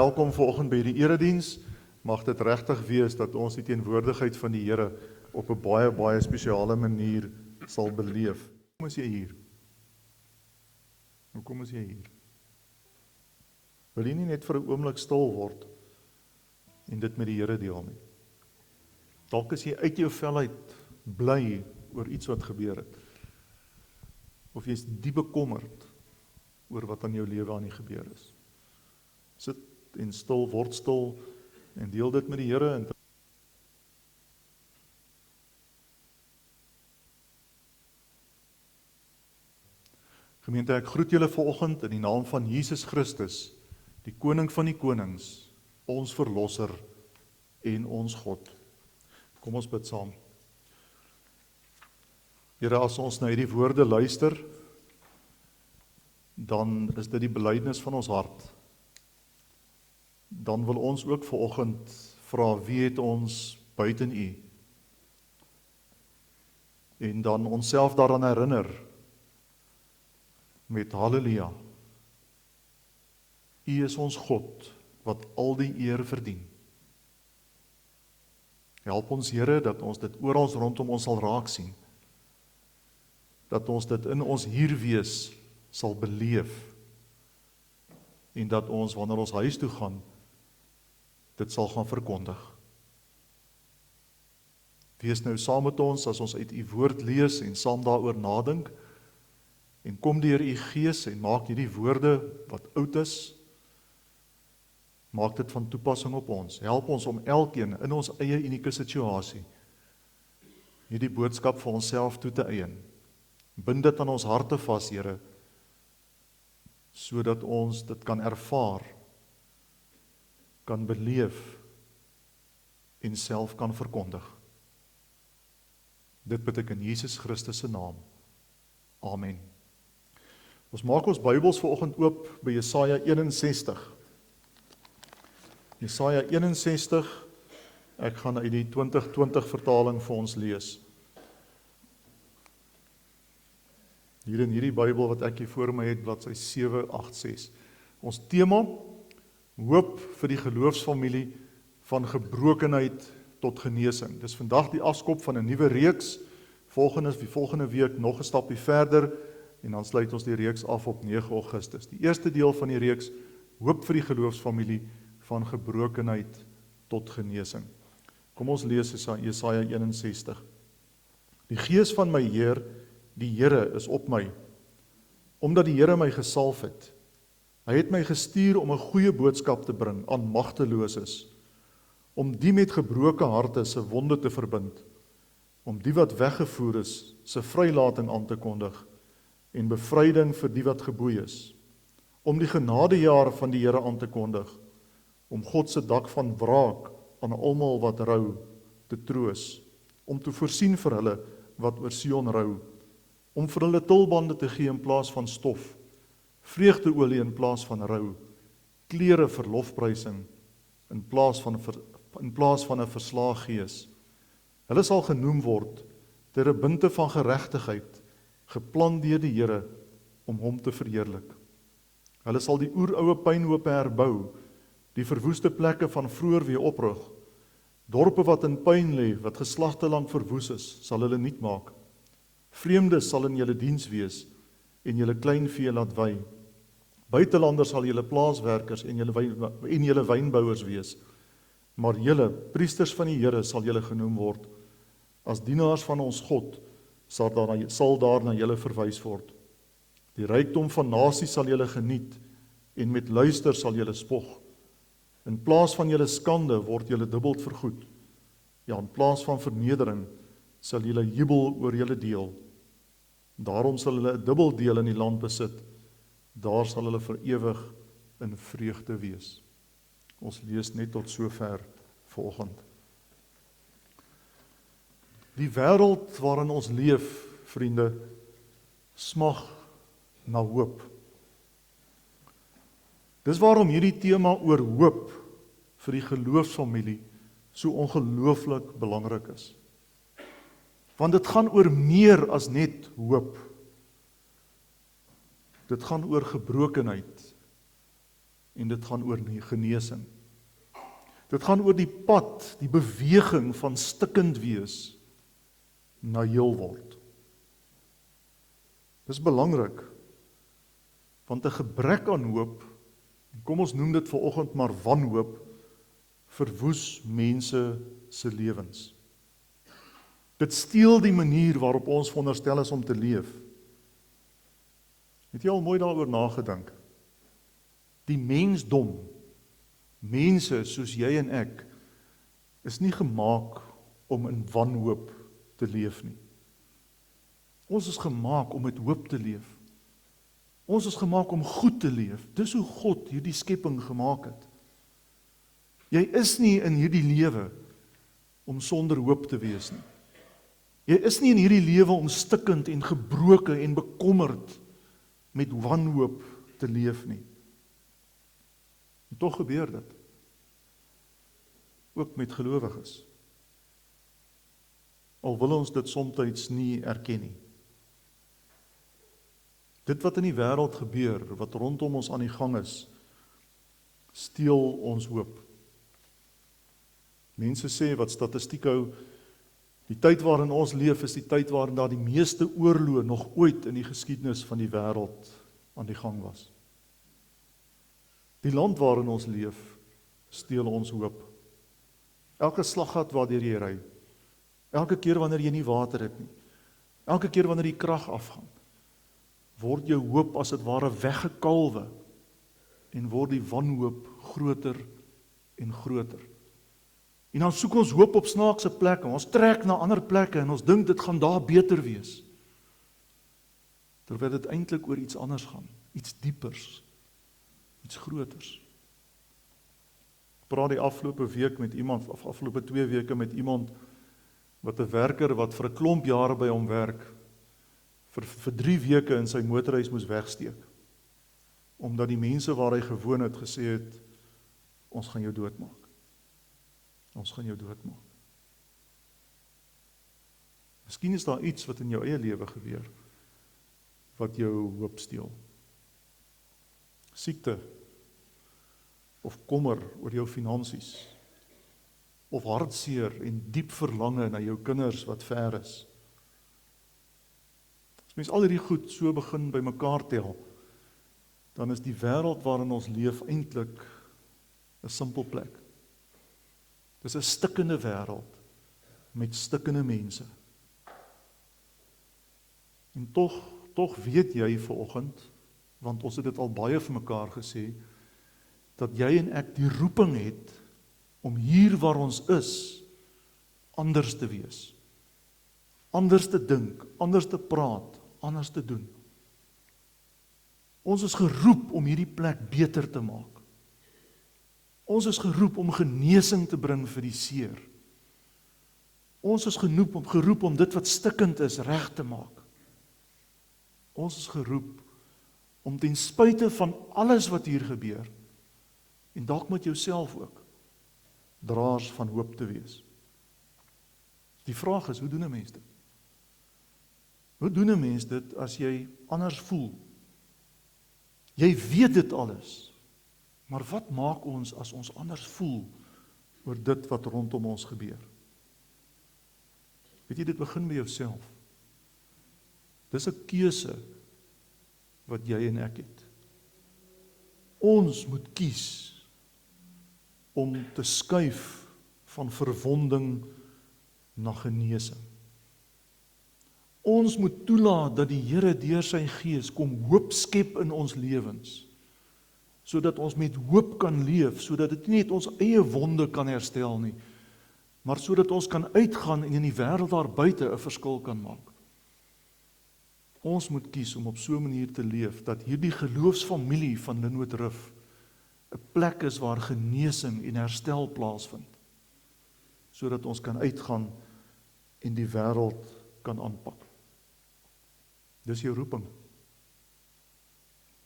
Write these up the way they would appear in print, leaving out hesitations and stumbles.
welkom vanoggend by die erediens. Mag dit regtig wees dat ons die teenwoordigheid van die Here op 'n baie spesiale manier sal beleef. Hoekom is jy hier? Hoekom is jy hier? Wil jy nie net vir 'n oomblik stil word en dit met die Here deel nie? Dalk is jy uit jou vel uit bly oor iets wat gebeur het. Of jy is diep bekommerd oor wat aan jou lewe aan die gebeur is. Sit en stil, word stil en deel dit met die Here. En gemeente, ek groet julle vanoggend in die naam van Jesus Christus, die koning van die konings, ons verlosser en ons God. Kom ons bid saam. Here, as ons na hierdie woorde luister, dan is dit die belydenis van ons hart. Dan wil ons ook vanoggend vra, wie het ons buiten U? En dan onsself daaraan herinner met halleluja. U is ons God wat al die eer verdien. Help ons, Here, dat ons dit oral rondom ons sal raak sien. Dat ons dit in ons hier wees sal beleef. En dat ons, wanneer ons huis toe gaan, dit sal gaan verkondig. Wees nou saam met ons as ons uit U woord lees en saam daaroor nadink. En kom deur U Gees en maak hierdie woorde wat oud is, maak dit van toepassing op ons. Help ons om elkeen in ons eie unieke situasie hierdie boodskap vir onsself toe te eien. Bind dit aan ons harte vas, Here, sodat ons dit kan ervaar, kan beleef en self kan verkondig. Dit bid ek in Jesus Christus se naam. Amen. Ons maak ons Bybels vanoggend oop by Jesaja 61. Jesaja 61, ek gaan uit die 2020 vertaling vir ons lees. Hier in hierdie Bybel wat ek hier voor my het, bladsy 786. Ons tema, hoop vir die geloofsfamilie van gebrokenheid tot genesing. Dis vandag die afskop van 'n nuwe reeks. Volgende week nog 'n stapie verder en dan sluit ons die reeks af op 9 Augustus. Die eerste deel van die reeks, hoop vir die geloofsfamilie van gebrokenheid tot genesing. Kom ons lees Jesaja 61. Die Gees van my Heer, die Here is op my, omdat die Here my gesalf het. Hy het my gestuur om 'n goeie boodskap te bring aan magteloses, om die met gebroke harte se wonde te verbind, om die wat weggevoer is se vrylating aan te kondig en bevryding vir die wat geboei is, om die genadejaar van die Here aan te kondig, om God se dak van wraak aan almal wat rou te troos, om te voorsien vir hulle wat oor Sion rou, om vir hulle tulbande te gee in plaas van stof, vreugdeolie in plaas van rou, klere vir lofprysing in plaas van 'n verslae gees. Hulle sal genoem word terebinte van geregtigheid, geplan deur die Here om hom te verheerlik. Hulle sal die oeroue pynhope herbou, die verwoeste plekke van vroeër weer oprig. Dorpe wat in pyn lê, wat geslagte lank verwoes is, sal hulle nuut maak. Vreemdes sal in julle diens wees en julle kleinvee laat wei. Buitelanders sal julle plaaswerkers en julle wynbouers wees. Maar julle, priesters van die Here, sal julle genoem word. As dienaars van ons God sal daar na julle verwys word. Die rykdom van nasies sal julle geniet en met luister sal julle spog. In plaas van julle skande word julle dubbel vergoed. Ja, in plaas van vernedering sal julle jubel oor julle deel. Daarom sal hulle 'n dubbel deel in die land besit. Daar sal hulle vir ewig in vreugde wees. Ons lees net tot sover vanoggend. Die wêreld waarin ons leef, vriende, smag na hoop. Dis waarom hierdie tema oor hoop vir die geloofsfamilie so ongelooflik belangrik is. Want dit gaan oor meer as net hoop. Dit gaan oor gebrokenheid en dit gaan oor genesing. Dit gaan oor die pad, die beweging van stikkend wees na heel word. Dis belangrik, want 'n gebrek aan hoop, kom ons noem dit vanoggend maar wanhoop, verwoes mense se lewens. Dit steel die manier waarop ons veronderstel is om te leef. Het jy al mooi daaroor nagedink? Die mensdom, mense soos jy en ek, is nie gemaak om in wanhoop te leef nie. Ons is gemaak om met hoop te leef. Ons is gemaak om goed te leef. Dis hoe God hierdie skepping gemaak het. Jy is nie in hierdie lewe om sonder hoop te wees nie. Jy is nie in hierdie lewe om stikkend en gebroken en bekommerd met wanhoop te leef nie. En tog gebeur dit. Ook met gelowiges. Al wil ons dit soms nie erken nie. Dit wat in die wêreld gebeur, wat rondom ons aan die gang is, steel ons hoop. Mense sê wat statistiek hou, die tyd waarin ons leef is die tyd waarin daar die meeste oorloë nog ooit in die geskiedenis van die wêreld aan die gang was. Die land waarin ons leef, steel ons hoop. Elke slaggat waardeur jy ry, elke keer wanneer jy nie water het nie, elke keer wanneer die krag afgaan, word jou hoop as dit ware weggekalwe en word die wanhoop groter en groter. En dan soek ons hoop op snaakse plekke, ons trek na ander plekke en ons dink dit gaan daar beter wees. Terwyl dit eintlik oor iets anders gaan, iets diepers, iets groters. Ek praat die afgelope week met iemand, of afgelope 2 weke met iemand, wat 'n werker wat vir 'n klomp jare by hom werk, vir 3 weke in sy motorhuis moes wegsteek, omdat die mense waar hy gewoon het gesê het, ons gaan jou doodmaak. Ons gaan jou doodmaak. Miskien is daar iets wat in jou eie lewe gebeur, wat jou hoop steel. Siekte, of kommer oor jou finansies, of hartseer en diep verlange na jou kinders wat ver is. As mens al hierdie goed so begin by mekaar tel, dan is die wêreld waarin ons leef eintlik 'n simpel plek. Dis 'n stikkende wêreld met stikkende mense. En tog weet jy vanoggend, want ons het dit al baie vir mekaar gesê, dat jy en ek die roeping het om hier waar ons is, anders te wees. Anders te dink, anders te praat, anders te doen. Ons is geroep om hierdie plek beter te maak. Ons is geroep om genesing te bring vir die seer. Ons is geroep om dit wat stikkend is reg te maak. Ons is geroep om ten spyte van alles wat hier gebeur, en dalk met jouself ook, draers van hoop te wees. Die vraag is, hoe doen 'n mens dit? Hoe doen 'n mens dit as jy anders voel? Jy weet dit alles, maar wat maak ons as ons anders voel oor dit wat rondom ons gebeur? Weet jy, dit begin by jouself. Dis 'n keuse wat jy en ek het. Ons moet kies om te skuif van verwonding na genesing. Ons moet toelaat dat die Here deur sy Gees kom hoop skep in ons lewens, sodat ons met hoop kan leef, sodat dit nie net ons eie wonde kan herstel nie, maar sodat ons kan uitgaan en in die wêreld daar buite 'n verskil kan maak. Ons moet kies om op so 'n manier te leef, dat hierdie geloofsfamilie van Linwood Rif 'n plek is waar genesing en herstel plaasvind, sodat ons kan uitgaan en die wêreld kan aanpak. Dis jou roeping.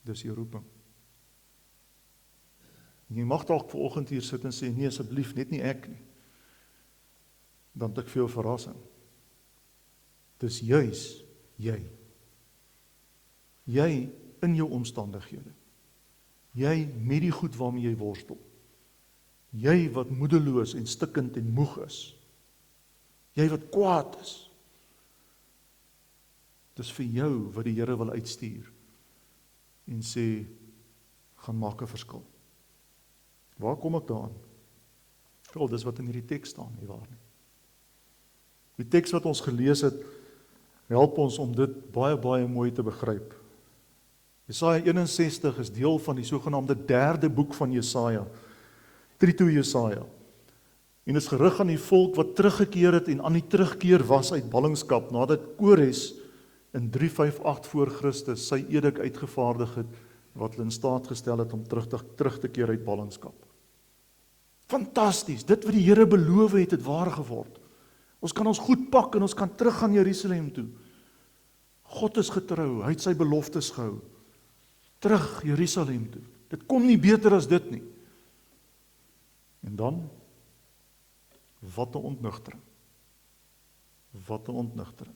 Dis jou roeping. En jy mag dalk vanoggend hier sit en sê, nee asseblief, net nie ek nie. Dan het ek veel verrassing. Dis juis jy. Jy in jou omstandighede. Jy met die goed waarmee jy worstel. Jy wat moedeloos en stikkend en moeg is. Jy wat kwaad is. Dis vir jou wat die Here wil uitstuur en sê, gaan maak 'n verskil. Waar kom ek daaraan? Wel, dis wat in hierdie teks staan, nie waar nie. Die teks wat ons gelees het, help ons om dit baie mooi te begryp. Jesaja 61 is deel van die sogenaamde derde boek van Jesaja, Trito Jesaja. En is gerig aan die volk wat teruggekeer het en aan die terugkeer was uit ballingskap, nadat Kores in 358 voor Christus sy edik uitgevaardig het, wat hulle in staat gestel het om terug te keer uit ballingskap. Fantasties, dit wat die Here beloof het waar geword. Ons kan ons goed pak en ons kan terug gaan Jerusalem toe. God is getrou, hy het sy beloftes gehou. Terug Jerusalem toe. Dit kom nie beter as dit nie. En dan, wat 'n ontnugtering. Wat 'n ontnugtering.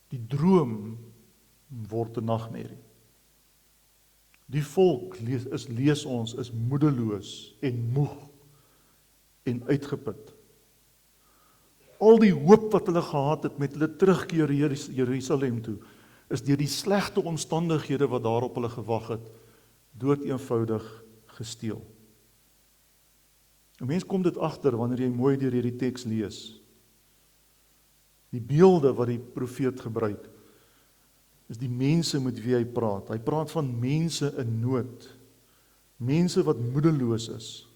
Die droom word 'n nagmerrie. Die volk, lees ons, is moedeloos en moeg en uitgeput. Al die hoop wat hulle gehad het met hulle terugkeer Jerusalem toe, is deur die slegte omstandighede wat daarop hulle gewag het, doodeenvoudig gesteel. 'n Mens kom dit agter wanneer jy mooi deur hierdie teks lees. Die beelde wat die profeet gebruik, is die mense met wie hy praat. Hy praat van mense in nood, mense wat moedeloos is,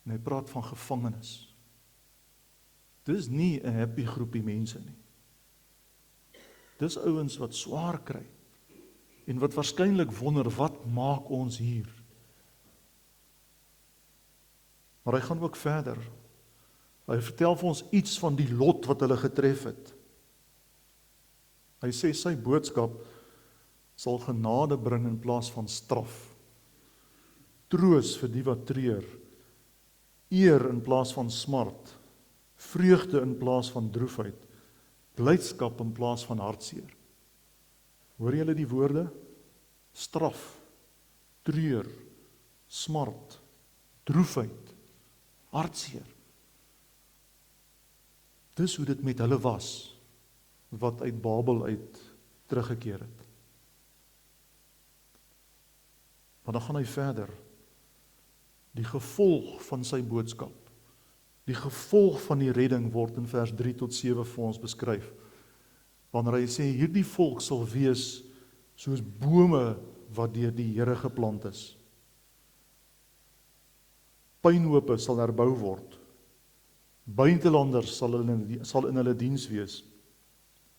en hy praat van gevangenes. Dis nie 'n happy groepie mense nie. Dis ouens wat swaar kry, en wat waarskynlik wonder, wat maak ons hier? Maar hy gaan ook verder. Hy vertel vir ons iets van die lot wat hulle getref het. Hy sê sy boodskap sal genade bring in plaas van straf. Troos vir die wat treur. Eer in plaas van smart. Vreugde in plaas van droefheid. Blydskap in plaas van hartseer. Hoor julle die woorde? Straf, treur, smart, droefheid, hartseer. Dis hoe dit met hulle was, wat uit Babel uit teruggekeer het. Maar dan gaan hy verder. Die gevolg van sy boodskap, die gevolg van die redding word in vers 3 tot 7 vir ons beskryf. Wanneer hy sê, hierdie volk sal wees soos bome wat deur die Here geplant is. Pynhope sal herbou word. Buitelanders sal in hulle diens wees.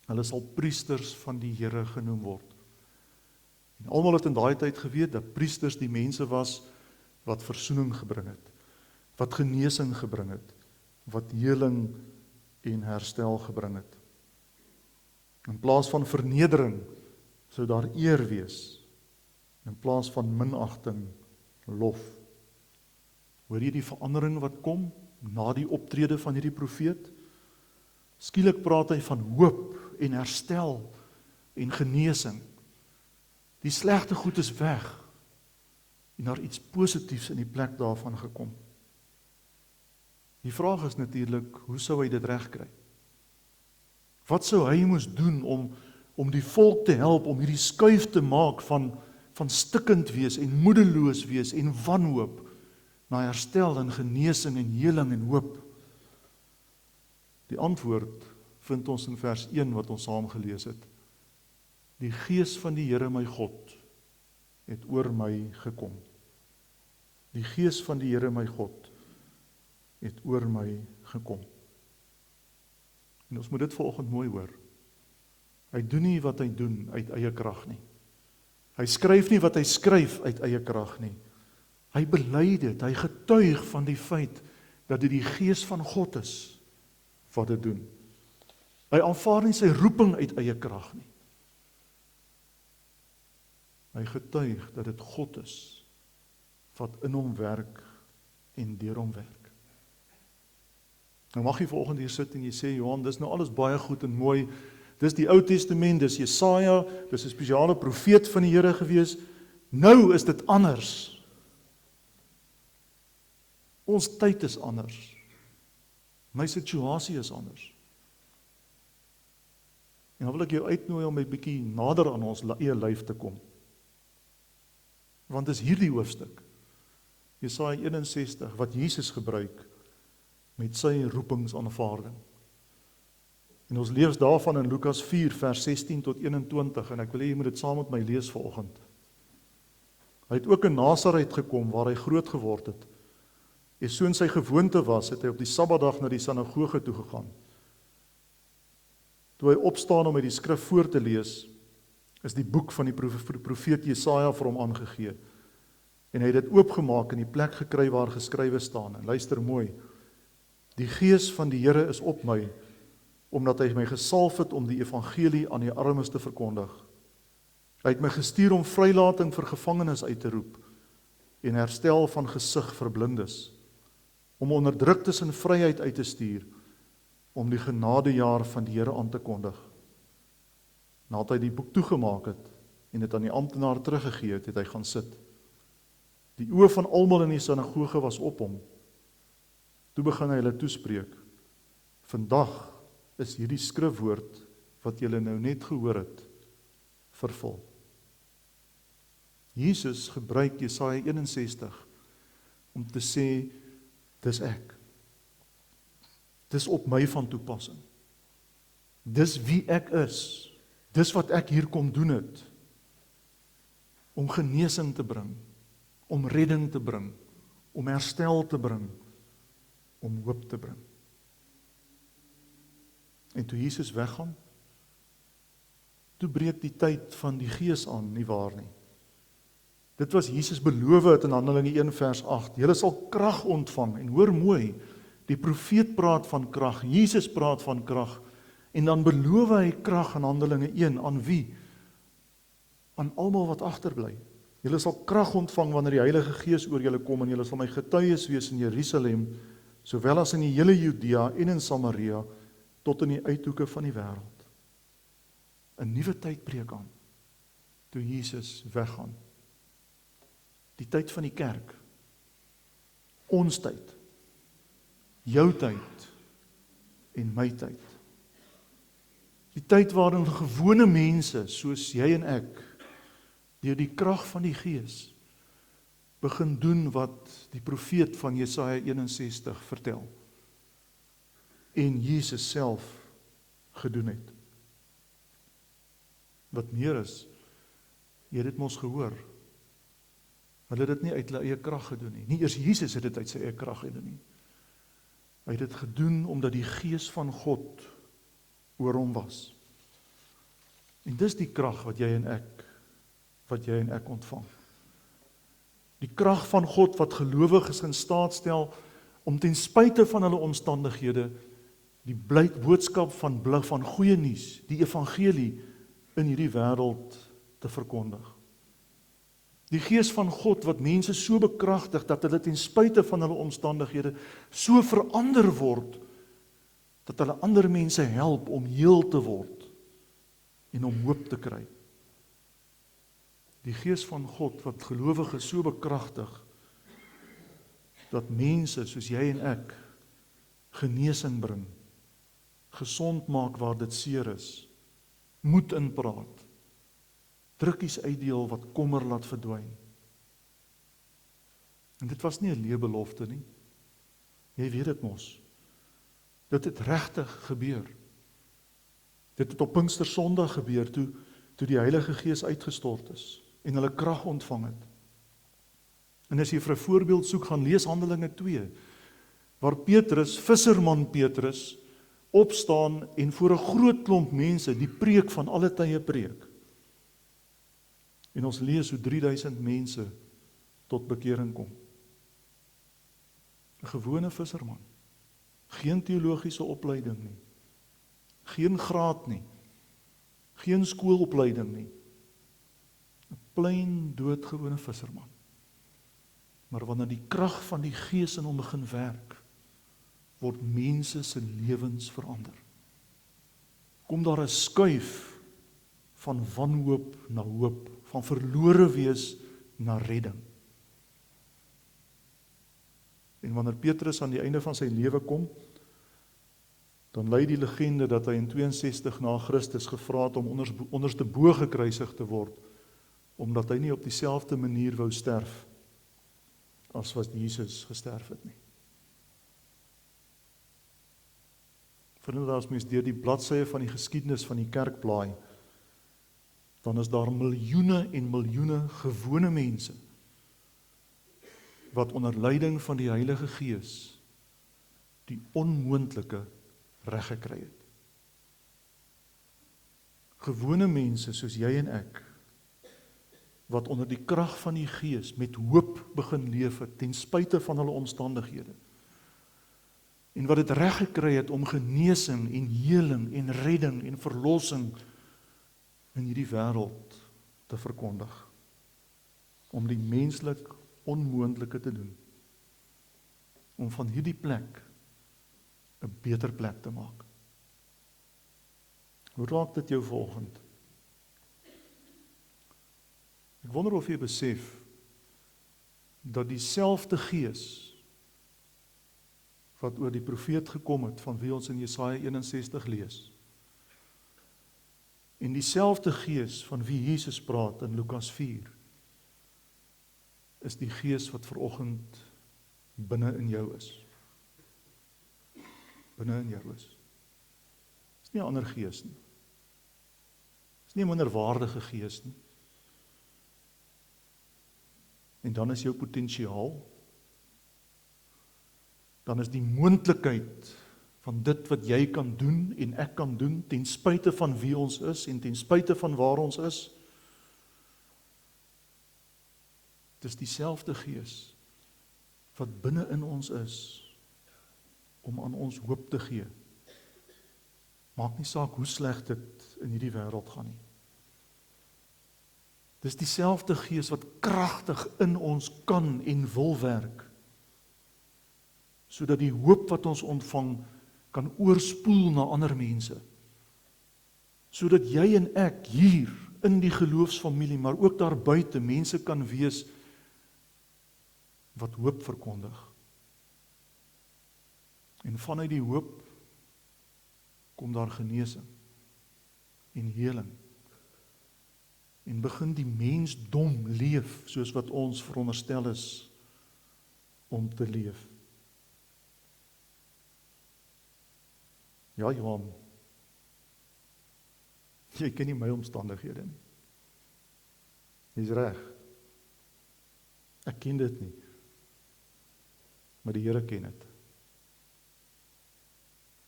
Hulle sal priesters van die Here genoem word. En almal het in daai tyd geweet dat priesters die mense was wat versoening gebring het, wat genesing gebring het, wat heling en herstel gebring het. In plaas van vernedering sou daar eer wees, in plaas van minagting, lof. Hoor jy die verandering wat kom na die optrede van hierdie profeet? Skielik praat hy van hoop en herstel en genesing. Die slegte goed is weg en daar iets positiefs in die plek daarvan gekom. Die vraag is natuurlik, hoe sou hy dit regkry? Wat sou hy moes doen om die volk te help, om hierdie skuif te maak van stikkend wees en moedeloos wees en wanhoop, na herstel en genesing en heling en hoop? Die antwoord vind ons in vers 1 wat ons saam gelees het. Die Gees van die Here my God het oor my gekom. Die Gees van die Here my God het oor my gekom. En ons moet dit vanoggend mooi hoor. Hy doen nie wat hy doen uit eie krag nie. Hy skryf nie wat hy skryf uit eie krag nie. Hy bely dit, hy getuig van die feit dat dit die Gees van God is wat dit doen. Hy aanvaar nie sy roeping uit eie krag nie. Hy getuig dat dit God is wat in hom werk en deur hom werk. Nou mag jy vanoggend hier sit en jy sê, Johan, dis nou alles baie goed en mooi. Dis die Ou Testament, dis Jesaja, dis 'n spesiale profeet van die Here gewees. Nou is dit anders. Ons tyd is anders. My situasie is anders. En dan wil ek jou uitnooi om 'n bietjie nader aan ons eie lyf te kom. Want dis hierdie hoofstuk, Jesaja 61, wat Jesus gebruik met sy roepingsaanvaarding. En ons lees daarvan in Lukas 4, vers 16 tot 21, en ek wil hê jy moet dit saam met my lees vanoggend. Hy het ook in Nasaret gekom, waar hy groot geword het. En soos sy gewoonte was, het hy op die Sabbatdag na die sinagoge toe gegaan. Toe hy opstaan om uit die skrif voor te lees, is die boek van die profeet Jesaja vir hom aangegee. En hy het dit oopgemaak en die plek gekry waar geskrywe staan. En luister mooi, die Gees van die Here is op my, omdat hy my gesalf het om die evangelie aan die armes te verkondig. Hy het my gestuur om vrylating vir gevangenes uit te roep, en herstel van gesig vir blindes, om onderdruktes in vryheid uit te stuur, om die genadejaar van die Here aan te kondig. Nadat hy die boek toegemaak het, en dit aan die amptenaar teruggegee het, het hy gaan sit. Die oë van almal in die sinagoge was op hom. Toe begin hy hulle toespreek. Vandag is hierdie skrifwoord, wat julle nou net gehoor het, vervul. Jesus gebruik Jesaja 61, om te sê, dis ek. Dis op my van toepassing. Dis wie ek is. Dis wat ek hier kom doen het. Om genesing te bring. Om redding te bring. Om herstel te bring. Om hoop te bring. En toe Jesus weggaan, toe breek die tyd van die Gees aan, nie waar nie. Dit was Jesus beloof het in Handelinge 1 vers 8. Julle sal krag ontvang, en hoor mooi, die profeet praat van krag, Jesus praat van krag, en dan beloof hy krag in Handelinge 1, aan wie? Aan almal wat agterbly. Julle sal krag ontvang wanneer die Heilige Gees oor julle kom, en julle sal my getuies wees in Jerusalem, sowel as in die hele Judea en in Samaria, tot in die uithoeke van die wêreld. 'n Nuwe tyd breek aan, toe Jesus weggaan. Die tyd van die kerk, ons tyd, jou tyd en my tyd. Die tyd waarin gewone mense, soos jy en ek, deur die krag van die Gees, begin doen wat die profeet van Jesaja 61 vertel. En Jesus self gedoen het. Wat meer is, jy het dit mos gehoor, hulle het dit nie uit hulle eie krag gedoen nie. Nie eers Jesus het dit uit sy eie krag gedoen nie. Hy het dit gedoen omdat die Gees van God oor hom was. En dis die krag wat jy en ek ontvang. Die krag van God wat gelowiges in staat stel om ten spyte van hulle omstandighede die boodskap van goeie nuus, die evangelie in hierdie wêreld te verkondig. Die Gees van God wat mense so bekragtig dat hulle ten spyte van hulle omstandighede so verander word dat hulle ander mense help om heel te word en om hoop te kry. Die Gees van God wat gelowiges so bekragtig dat mense soos jy en ek genesing bring, gesond maak waar dit seer is, moed inpraat, drukkies uitdeel wat kommer laat verdwyn. En dit was nie 'n leë belofte nie. Jy weet dit mos. Dit het regtig gebeur. Dit het op Pinkstersondag gebeur toe die Heilige Gees uitgestort is en hulle krag ontvang het. En as jy vir 'n voorbeeld soek, gaan lees Handelinge 2, waar Petrus, visserman Petrus, opstaan en voor 'n groot klomp mense die preek van alle tye preek. En ons lees hoe 3000 mense tot bekering kom. 'n Gewone visserman. Geen teologiese opleiding nie. Geen graad nie. Geen skoolopleiding nie. 'n Plain doodgewone visserman. Maar wanneer die krag van die Gees in hom begin werk, word mense se lewens verander. Kom daar 'n skuif van wanhoop na hoop, van verlore wees na redding. En wanneer Petrus aan die einde van sy lewe kom, dan lei die legende dat hy in 62 na Christus gevra het om onderste bo gekruisig te word, omdat hy nie op dieselfde manier wou sterf as wat Jesus gesterf het nie. Vriende, as mens deur die bladsye van die geskiedenis van die kerk blaai, dan is daar miljoene en miljoene gewone mense wat onder leiding van die Heilige Gees die onmoontlike reg gekry het. Gewone mense soos jy en ek, wat onder die krag van die Gees met hoop begin leef het, ten spyte van hulle omstandighede, en wat dit reg gekry het om genesing en heling en redding en verlossing in hierdie wêreld te verkondig, om die menslik onmoontlike te doen, om van hierdie plek 'n beter plek te maak. Hoe raak dit jou vanoggend? Ek wonder of jy besef dat dieselfde Gees wat oor die profeet gekom het, van wie ons in Jesaja 61 lees, en dieselfde Gees van wie Jesus praat in Lukas 4, is die Gees wat vanoggend binne in jou is. Binne in jou is. Dis nie 'n ander gees nie. Dis nie 'n minderwaardige gees nie. En dan is jou potensiaal, dan is die moontlikheid van dit wat jy kan doen en ek kan doen, ten spyte van wie ons is en ten spyte van waar ons is. Dit is dieselfde Gees wat binne in ons is om aan ons hoop te gee. Maak nie saak hoe sleg dit in hierdie wêreld gaan nie. Dit is dieselfde Gees wat kragtig in ons kan en wil werk, sodat die hoop wat ons ontvang kan oorspoel na ander mense, sodat jy en ek hier in die geloofsfamilie, maar ook daar buite mense kan wees wat hoop verkondig. En vanuit die hoop kom daar genesing en heling. En begin die mensdom leef soos wat ons veronderstel is om te leef. Ja, Johan, jy ken nie my omstandighede nie. Jy's reg. Ek ken dit nie. Maar die Here ken dit.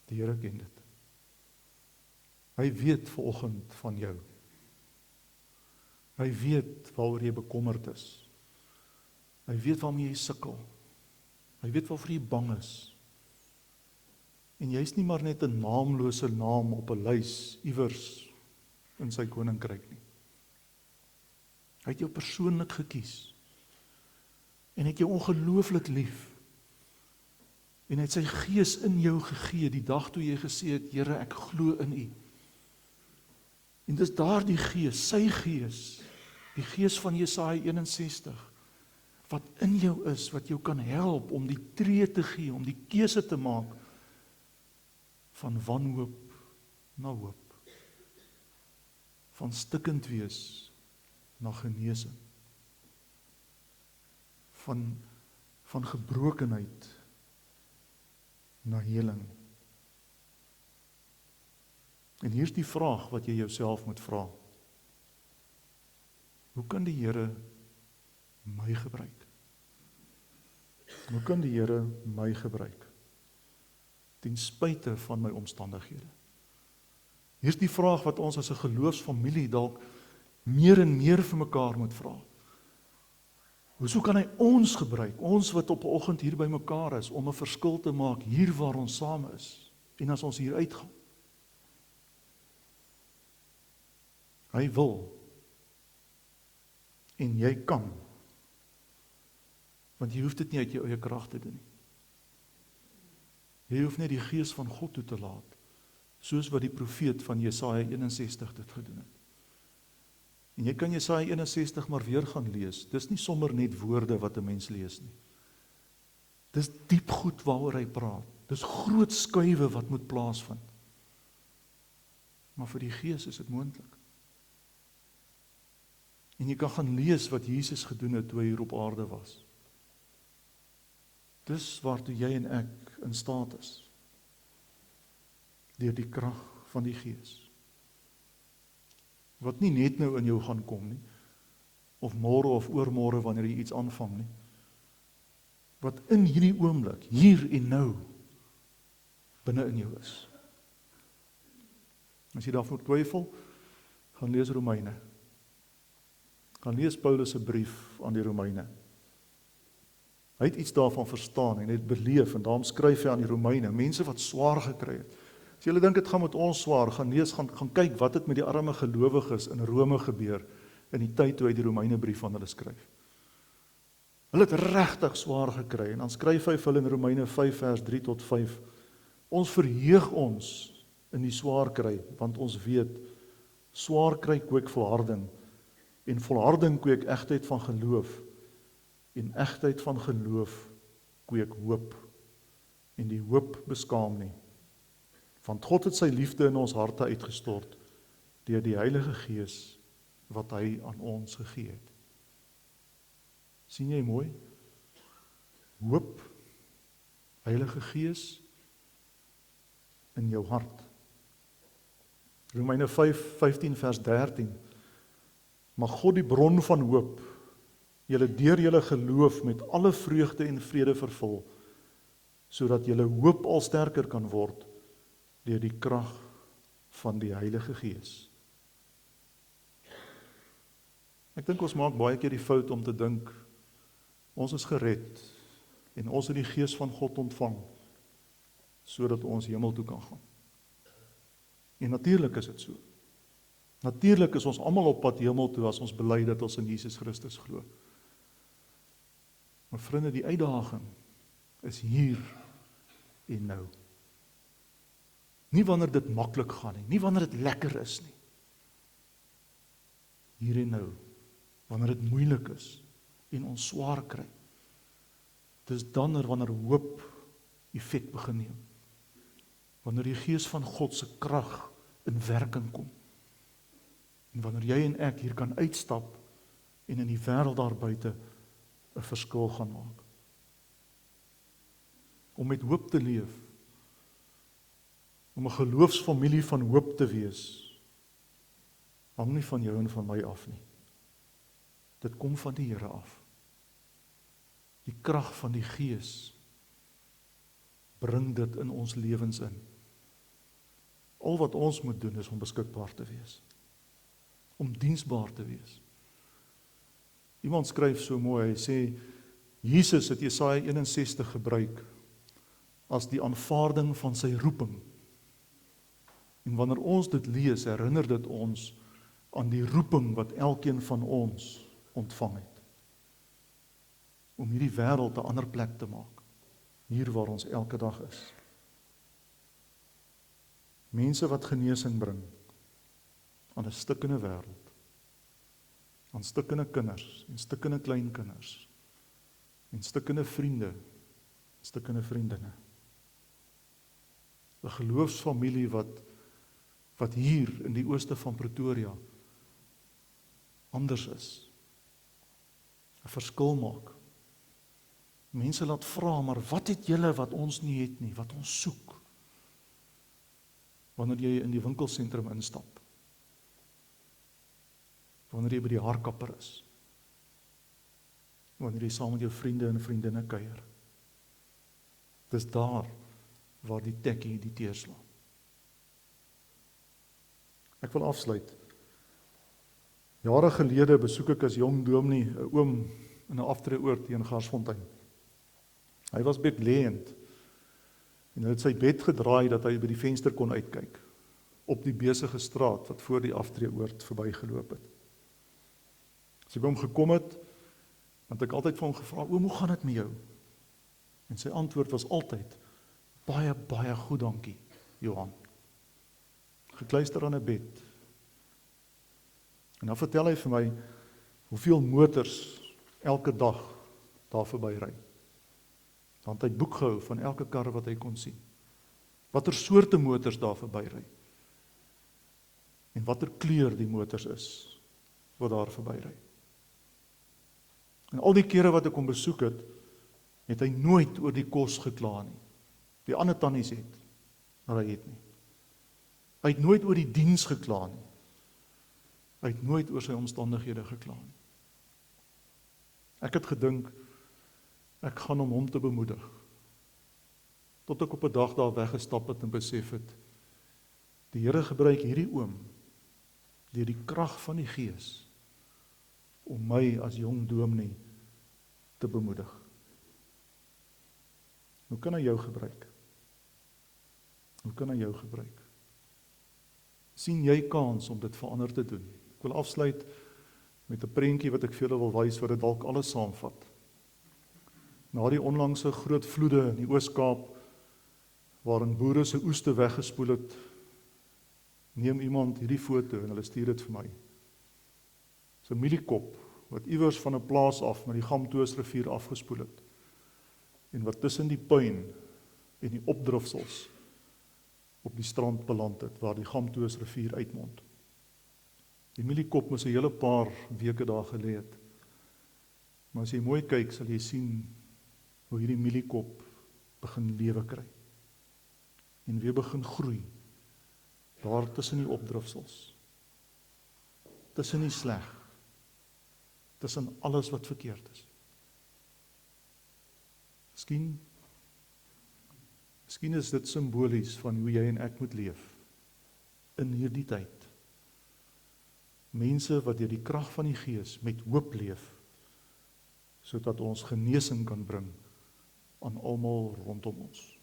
Die Here ken dit. Hy weet vanoggend van jou. Hy weet waaroor jy bekommerd is. Hy weet waarmee jy sukkel. Hy weet waarvoor jy bang is. En jy's nie maar net 'n naamlose naam op 'n lys iewers in sy koninkryk nie. Hy het jou persoonlik gekies. En het jou ongelooflik lief. En hy het sy Gees in jou gegee die dag toe jy gesê het, Here, ek glo in U. En dis daardie Gees, sy Gees, die Gees van Jesaja 61, wat in jou is, wat jou kan help om die tree te gee, om die keuse te maak van wanhoop na hoop, van stikkend wees na genesing, van gebrokenheid na heling. En hier's die vraag wat jy jouself moet vra. Hoe kan die Here my gebruik? Hoe kan die Here my gebruik? Ten spyte van my omstandighede. Hier's die vraag wat ons as 'n geloofsfamilie dalk meer en meer vir mekaar moet vra. Hoe kan hy ons gebruik, ons wat op 'n oggend hier by mekaar is, om 'n verskil te maak hier waar ons saam is, en as ons hier uitgaan? Hy wil, en jy kan, want jy hoef dit nie uit jou eie krag te doen nie. Jy hoef net die Gees van God toe te laat, soos wat die profeet van Jesaja 61 dit gedoen het. En jy kan Jesaja 61 maar weer gaan lees. Dis nie sommer net woorde wat 'n mens lees nie. Dis diep goed waaroor hy praat. Dis groot skuwe wat moet plaasvind. Maar vir die Gees is dit moontlik. En jy kan gaan lees wat Jesus gedoen het toe hy hier op aarde was. Dis waartoe jy en ek in staat is. Deur die krag van die Gees. Wat nie net nou in jou gaan kom nie, of môre of oormôre wanneer jy iets aanvang nie. Wat in hierdie oomblik, hier en nou, binne in jou is. As jy daarvoor twyfel, gaan lees Romeine. Gaan lees Paulus se brief aan die Romeine. Hy het iets daarvan verstaan en het beleef en daarom skryf hy aan die Romeine, mense wat swaar gekry het. As julle dink dit gaan met ons swaar, gaan lees, gaan kyk wat het met die arme gelowiges in Rome gebeur in die tyd toe hy die Romeine brief aan hulle skryf. Hulle het regtig swaar gekry en dan skryf hy vir hulle in Romeine 5 vers 3 tot 5. Ons verheug ons in die swaar kry, want ons weet, swaar kry kweek volharding en volharding kweek egtheid van geloof en egtheid van geloof kweek hoop en die hoop beskaam nie. Want God het sy liefde in ons harte uitgestort deur die Heilige Gees wat hy aan ons gegee het. Sien jy mooi? Hoop, Heilige Gees in jou hart. Romeine 5:15 vers 13. Mag God die bron van hoop julle deur julle geloof met alle vreugde en vrede vervul, sodat julle hoop al sterker kan word deur die krag van die Heilige Gees. Ek dink ons maak baie keer die fout om te dink, ons is gered en ons het die Gees van God ontvang, sodat ons hemel toe kan gaan. En natuurlik is dit so. Natuurlik is ons almal op pad hemel toe as ons bely dat ons in Jesus Christus glo. Maar vriende, die uitdaging is hier en nou. Nie wanneer dit maklik gaan nie wanneer dit lekker is nie. Hier en nou, wanneer dit moeilik is en ons swaar kry. Dis dan wanneer hoop effek begin neem. Wanneer die Gees van God se krag in werking kom. En wanneer jy en ek hier kan uitstap en in die wêreld daar buite 'n verskil gaan maak. Om met hoop te leef. Om 'n geloofsfamilie van hoop te wees. Hang nie van jou en van my af nie. Dit kom van die Here af. Die krag van die Gees bring dit in ons lewens in. Al wat ons moet doen is om beskikbaar te wees. Om diensbaar te wees. Iemand skryf so mooi, hy sê, Jesus het Jesaja 61 gebruik as die aanvaarding van sy roeping. En wanneer ons dit lees, herinner dit ons aan die roeping wat elkeen van ons ontvang het. Om hierdie wêreld 'n ander plek te maak. Hier waar ons elke dag is. Mense wat genesing bring aan 'n stikkende wêreld. Aan stikkende kinders en stikkende kleinkinders. En stikkende vriende, stikkende vriendinne. 'n Geloofsfamilie wat hier in die ooste van Pretoria anders is. 'n Verskil maak. Mense laat vra, maar wat het julle wat ons nie het nie, wat ons soek? Wanneer jy in die winkelsentrum instap. Wanneer jy by die haarkapper is. Wanneer jy saam met jou vriende en vriendinne kuier. Dis daar waar die tekkie die teer slaan. Ek wil afsluit. Jare gelede besoek ek as jong dominee 'n oom in 'n aftreeoord hier in Garsfontein. Hy was bedlêend en hy het sy bed gedraai dat hy by die venster kon uitkyk op die besige straat wat voor die aftreeoord verbygeloop het. As ek hom gekom het, want ek altyd vir hom gevra, oom, hoe gaan dit met jou? En sy antwoord was altyd, baie, baie goed, dankie, Johan. Gekluister aan 'n bed. En dan vertel hy vir my, hoeveel motors elke dag daar verby ry. Dan het hy boek gehou van elke kar wat hy kon sien. Watter soorte motors daar verby ry. En watter kleur die motors is, wat daar verby ry. En al die kere wat ek hom besoek het hy nooit oor die kos gekla nie. Die ander tannies het, maar hy het nie. Hy het nooit oor die diens gekla nie. Hy het nooit oor sy omstandighede gekla nie. Ek het gedink, ek gaan om hom te bemoedig. Tot ek op 'n dag daar weggestap het en besef het, die Here gebruik hierdie oom, deur die krag van die Gees, om my as jong dominee te bemoedig. Hoe kan hy jou gebruik? Hoe kan hy jou gebruik? Sien jy kans om dit verander te doen? Ek wil afsluit met 'n prentjie wat ek vir julle wil wys wat dit dalk alles saamvat. Na die onlangse groot vloede in die Oos-Kaap, waarin boere se oeste weggespoel het, neem iemand hierdie foto en hulle stuur dit vir my. Dis 'n mieliekop wat iewers van 'n plaas af met die Gamtoosrivier afgespoel het en wat tussen die puin en die opdrifsels op die strand beland het waar die Gamtoosrivier uitmond. Die mieliekop moes 'n hele paar weke daar gelê het. Maar as jy mooi kyk, sal jy sien hoe hierdie mieliekop begin lewe kry en weer begin groei daar tussen die opdrifsels, tussen die sleg, tussen alles wat verkeerd is. Miskien is dit simbolies van hoe jy en ek moet leef in hierdie tyd. Mense wat deur die krag van die Gees met hoop leef, sodat ons genesing kan bring aan almal rondom ons.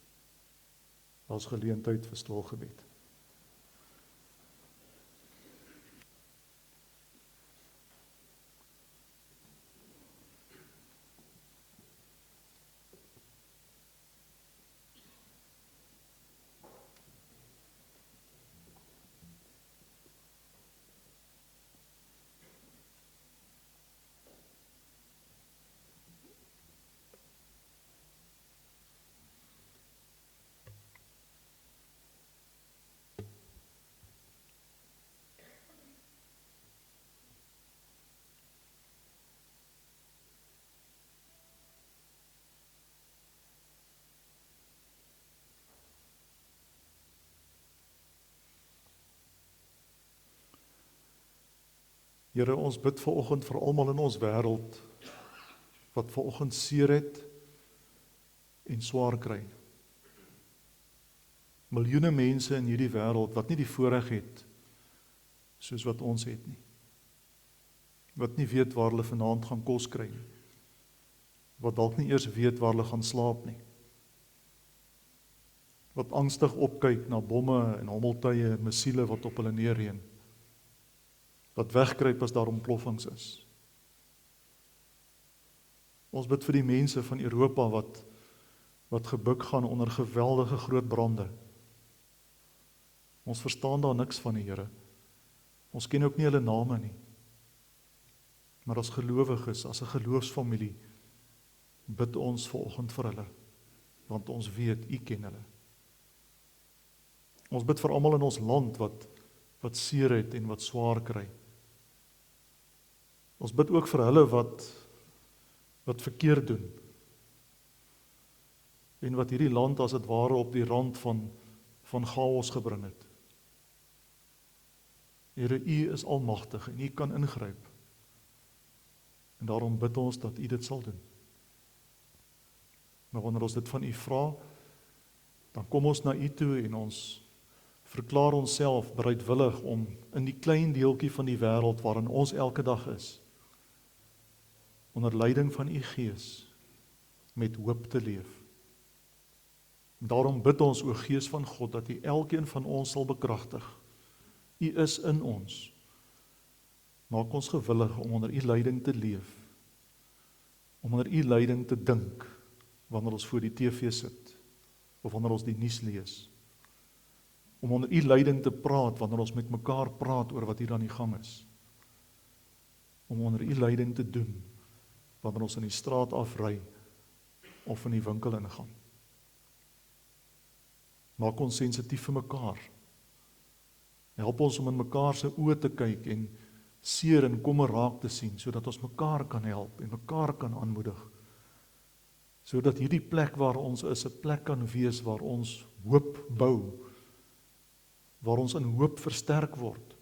Daar's geleentheid vir stil gebed. Here, ons bid vanoggend vir almal in ons wêreld wat vanoggend seer het en swaar kry. Miljoene mense in hierdie wêreld wat nie die voorreg het soos wat ons het nie. Wat nie weet waar hulle vanaand gaan kos kry nie. Wat dalk nie eers weet waar hulle gaan slaap nie. Wat angstig opkyk na bomme en hommeltuie en missiele wat op hulle neerreën. Wat wegkruip as daar ontploffings is. Ons bid vir die mense van Europa wat gebuk gaan onder geweldige groot brande. Ons verstaan daar niks van die Here. Ons ken ook nie hulle name nie. Maar as gelowiges, as 'n geloofsfamilie, bid ons vanoggend vir hulle, want ons weet, U ken hulle. Ons bid vir almal in ons land wat seer het en wat swaar kry. Ons bid ook vir hulle wat verkeerd doen. En wat hierdie land as het ware op die rand van chaos gebring het. Here, U is almagtig en U kan ingryp. En daarom bid ons dat U dit sal doen. Maar wanneer ons dit van U vra, dan kom ons na U toe en ons verklaar onsself bereidwillig om in die klein deeltjie van die wêreld waarin ons elke dag is, onder leiding van U Gees, met hoop te leef. Daarom bid ons, o Gees van God, dat U elkeen van ons sal bekragtig. U is in ons. Maak ons gewillig om onder U leiding te leef, om onder U leiding te dink, wanneer ons voor die TV sit, of wanneer ons die nuus lees, om onder U leiding te praat, wanneer ons met mekaar praat oor wat hier aan die gang is. om onder U leiding te doen, wanneer ons in die straat afry, of in die winkel ingaan. Maak ons sensitief vir mekaar. Help ons om in mekaar se oë te kyk en seer en kommer raak te sien, sodat ons mekaar kan help en mekaar kan aanmoedig. Sodat hierdie plek waar ons is, 'n plek kan wees waar ons hoop bou, waar ons in hoop versterk word,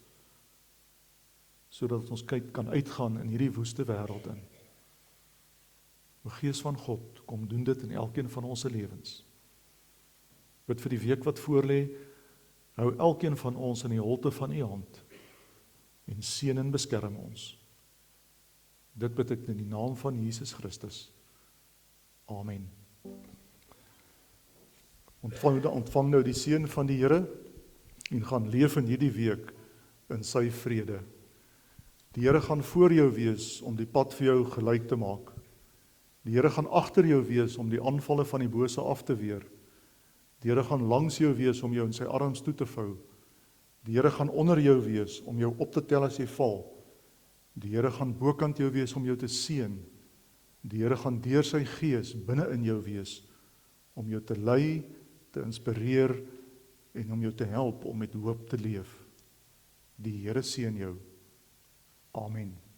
sodat ons kan uitgaan in hierdie woeste wêreld in. O Gees van God, kom doen dit in elkeen van ons lewens. Bid vir die week wat voorlê, hou elkeen van ons in die holte van U hand en seën en beskerm ons. Dit bid ek in die naam van Jesus Christus. Amen. Ontvang nou die seën van die Here en gaan leef in hierdie week in sy vrede. Die Here gaan voor jou wees om die pad vir jou gelyk te maak. Die Here gaan agter jou wees om die aanvalle van die bose af te weer. Die Here gaan langs jou wees om jou in sy arms toe te vou. Die Here gaan onder jou wees om jou op te tel as jy val. Die Here gaan bokant jou wees om jou te seën. Die Here gaan deur sy Gees binne in jou wees om jou te lei, te inspireer en om jou te help om met hoop te leef. Die Here seën jou. Amen.